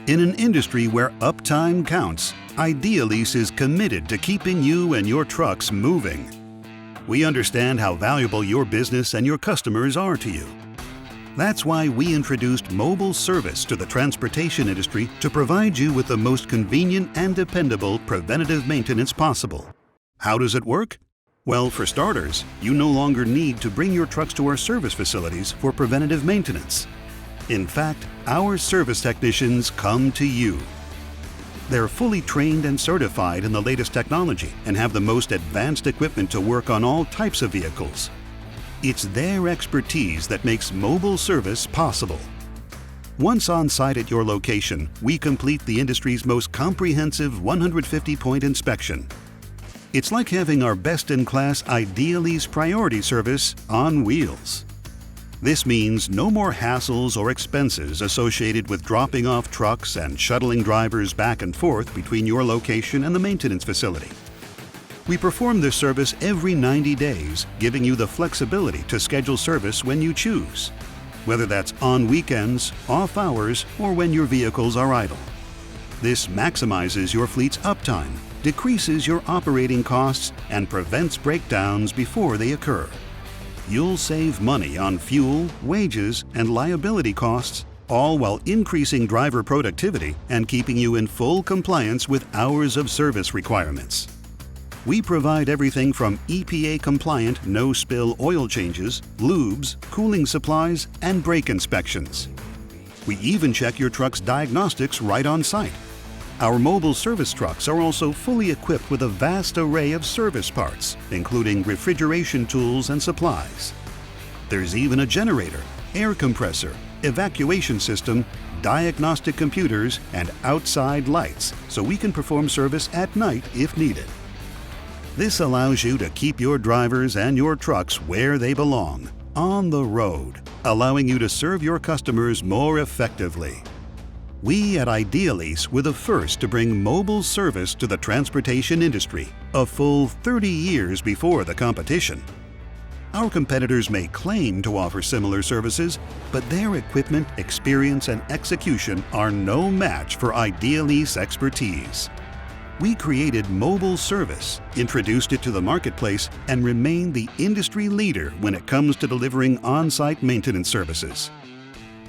In an industry where uptime counts, Idealease is committed to keeping you and your trucks moving. We understand how valuable your business and your customers are to you. That's why we introduced mobile service to the transportation industry to provide you with the most convenient and dependable preventative maintenance possible. How does it work? Well, for starters, you no longer need to bring your trucks to our service facilities for preventative maintenance. In fact, our service technicians come to you. They're fully trained and certified in the latest technology and have the most advanced equipment to work on all types of vehicles. It's their expertise that makes mobile service possible. Once on site at your location, we complete the industry's most comprehensive 150-point inspection. It's like having our best-in-class Idealease priority service on wheels. This means no more hassles or expenses associated with dropping off trucks and shuttling drivers back and forth between your location and the maintenance facility. We perform this service every 90 days, giving you the flexibility to schedule service when you choose, whether that's on weekends, off hours, or when your vehicles are idle. This maximizes your fleet's uptime, decreases your operating costs, and prevents breakdowns before they occur. You'll save money on fuel, wages, and liability costs, all while increasing driver productivity and keeping you in full compliance with hours of service requirements. We provide everything from EPA-compliant no-spill oil changes, lubes, cooling supplies, and brake inspections. We even check your truck's diagnostics right on site. Our mobile service trucks are also fully equipped with a vast array of service parts, including refrigeration tools and supplies. There's even a generator, air compressor, evacuation system, diagnostic computers, and outside lights, so we can perform service at night if needed. This allows you to keep your drivers and your trucks where they belong, on the road, allowing you to serve your customers more effectively. We at Idealease were the first to bring mobile service to the transportation industry, a full 30 years before the competition. Our competitors may claim to offer similar services, but their equipment, experience, and execution are no match for Idealease expertise. We created mobile service, introduced it to the marketplace, and remained the industry leader when it comes to delivering on-site maintenance services.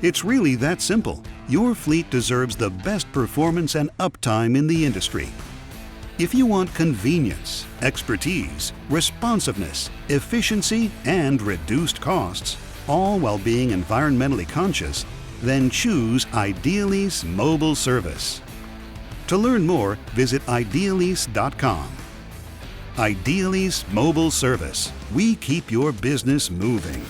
It's really that simple. Your fleet deserves the best performance and uptime in the industry. If you want convenience, expertise, responsiveness, efficiency, and reduced costs, all while being environmentally conscious, then choose Idealease Mobile Service. To learn more, visit Idealease.com. Idealease Mobile Service. We keep your business moving.